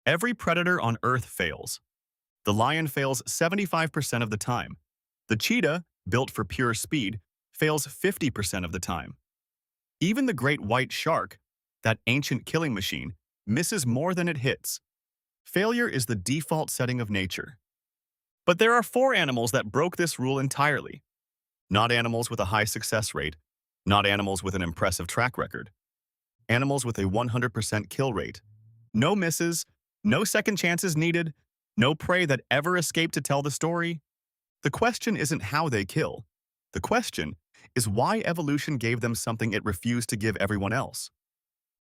Every predator on Earth fails. The lion fails 75% of the time. The cheetah, built for pure speed, fails 50% of the time. Even the great white shark, that ancient killing machine, misses more than it hits. Failure is the default setting of nature. But there are four animals that broke this rule entirely. Not animals with a high success rate, not animals with an impressive track record. Animals with a 100% kill rate. No misses, no second chances needed, no prey that ever escaped to tell the story. The question isn't how they kill. The question is why evolution gave them something it refused to give everyone else.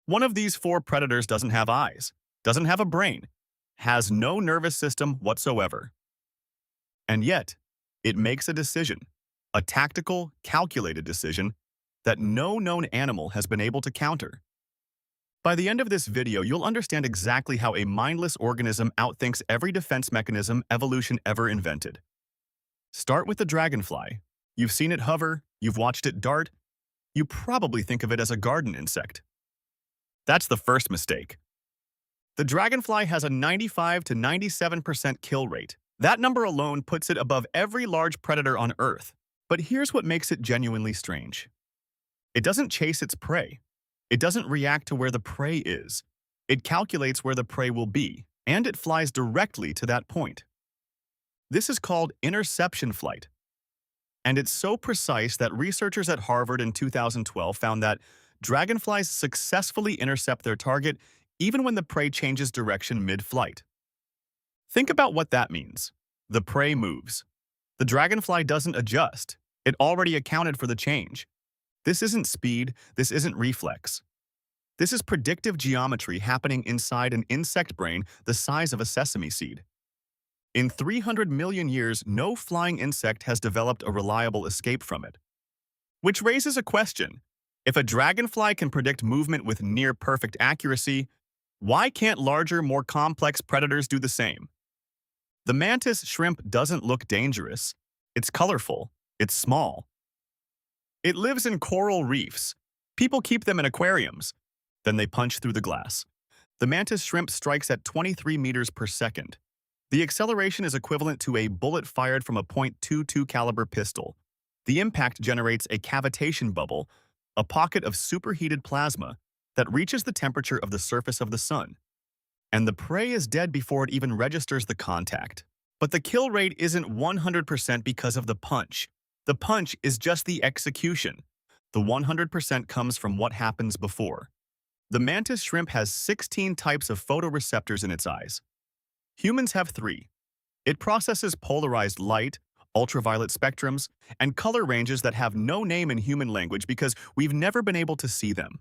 One of these four predators doesn't have eyes, doesn't have a brain, has no nervous system whatsoever. And yet, it makes a decision, a tactical, calculated decision that no known animal has been able to counter. By the end of this video, you'll understand exactly how a mindless organism outthinks every defense mechanism evolution ever invented. Start with the dragonfly. You've seen it hover, you've watched it dart, you probably think of it as a garden insect. That's the first mistake. The dragonfly has a 95 to 97% kill rate. That number alone puts it above every large predator on Earth. But here's what makes it genuinely strange. It doesn't chase its prey. It doesn't react to where the prey is. It calculates where the prey will be, and it flies directly to that point. This is called interception flight. And it's so precise that researchers at Harvard in 2012 found that dragonflies successfully intercept their target even when the prey changes direction mid-flight. Think about what that means. The prey moves. The dragonfly doesn't adjust. It already accounted for the change. This isn't speed, this isn't reflex. This is predictive geometry happening inside an insect brain the size of a sesame seed. In 300 million years, no flying insect has developed a reliable escape from it. Which raises a question. If a dragonfly can predict movement with near-perfect accuracy, why can't larger, more complex predators do the same? The mantis shrimp doesn't look dangerous. It's colorful. It's small. It lives in coral reefs. People keep them in aquariums. Then they punch through the glass. The mantis shrimp strikes at 23 meters per second. The acceleration is equivalent to a bullet fired from a .22 caliber pistol. The impact generates a cavitation bubble, a pocket of superheated plasma that reaches the temperature of the surface of the sun. And the prey is dead before it even registers the contact. But the kill rate isn't 100% because of the punch. The punch is just the execution. The 100% comes from what happens before. The mantis shrimp has 16 types of photoreceptors in its eyes. Humans have 3. It processes polarized light, ultraviolet spectrums, and color ranges that have no name in human language because we've never been able to see them.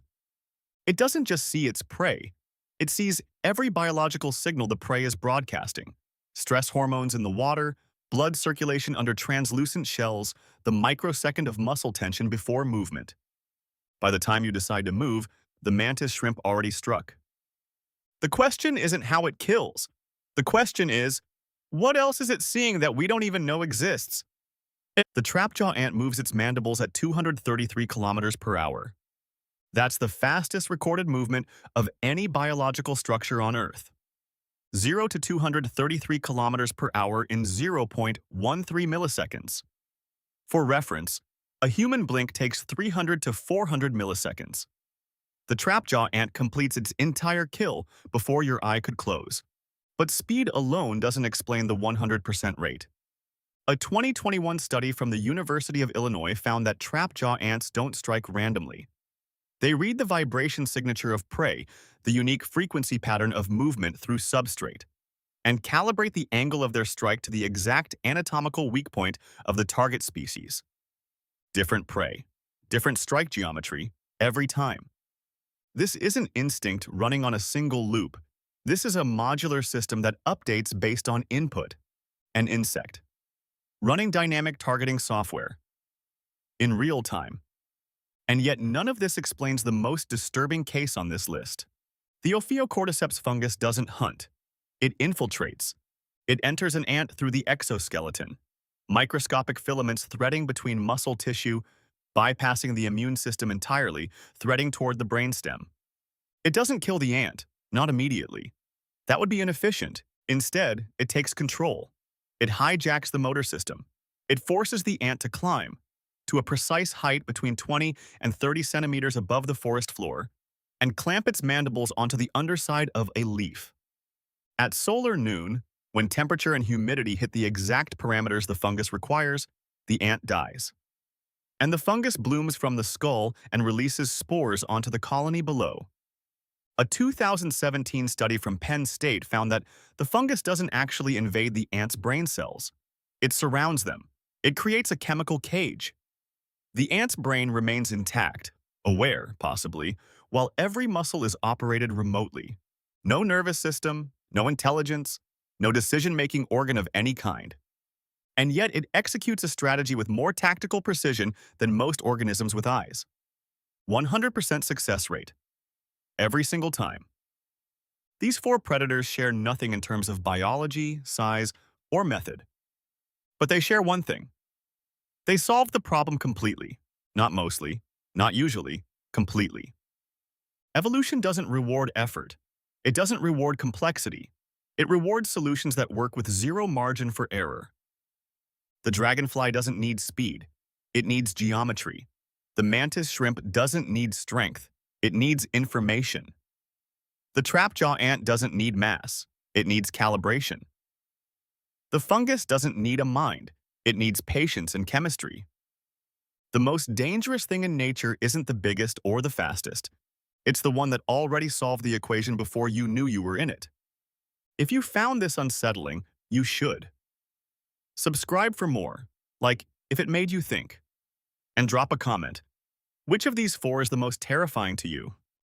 It doesn't just see its prey. It sees every biological signal the prey is broadcasting. Stress hormones in the water, blood circulation under translucent shells, the microsecond of muscle tension before movement. By the time you decide to move, the mantis shrimp already struck. The question isn't how it kills. The question is, what else is it seeing that we don't even know exists? The trapjaw ant moves its mandibles at 233 kilometers per hour. That's the fastest recorded movement of any biological structure on Earth. 0 to 233 kilometers per hour in 0.13 milliseconds. For reference, a human blink takes 300 to 400 milliseconds. The trapjaw ant completes its entire kill before your eye could close. But speed alone doesn't explain the 100% rate. A 2021 study from the University of Illinois found that trapjaw ants don't strike randomly. They read the vibration signature of prey, the unique frequency pattern of movement through substrate, and calibrate the angle of their strike to the exact anatomical weak point of the target species. Different prey, different strike geometry, every time. This isn't instinct running on a single loop. This is a modular system that updates based on input. An insect. Running dynamic targeting software. In real time. And yet none of this explains the most disturbing case on this list. The Ophiocordyceps fungus doesn't hunt. It infiltrates. It enters an ant through the exoskeleton. Microscopic filaments threading between muscle tissue, bypassing the immune system entirely, threading toward the brainstem. It doesn't kill the ant, not immediately. That would be inefficient. Instead, it takes control. It hijacks the motor system. It forces the ant to climb to a precise height between 20 and 30 centimeters above the forest floor and clamp its mandibles onto the underside of a leaf. At solar noon, when temperature and humidity hit the exact parameters the fungus requires, the ant dies. And the fungus blooms from the skull and releases spores onto the colony below. A 2017 study from Penn State found that the fungus doesn't actually invade the ant's brain cells. It surrounds them. It creates a chemical cage. The ant's brain remains intact, aware, possibly, while every muscle is operated remotely. No nervous system, no intelligence, no decision-making organ of any kind. And yet it executes a strategy with more tactical precision than most organisms with eyes. 100% success rate. Every single time. These four predators share nothing in terms of biology, size, or method. But they share one thing. They solve the problem completely. Not mostly, not usually, completely. Evolution doesn't reward effort. It doesn't reward complexity. It rewards solutions that work with zero margin for error. The dragonfly doesn't need speed. It needs geometry. The mantis shrimp doesn't need strength. It needs information. The trapjaw ant doesn't need mass. It needs calibration. The fungus doesn't need a mind. It needs patience and chemistry. The most dangerous thing in nature isn't the biggest or the fastest. It's the one that already solved the equation before you knew you were in it. If you found this unsettling, you should. Subscribe for more, like if it made you think. And drop a comment. Which of these four is the most terrifying to you?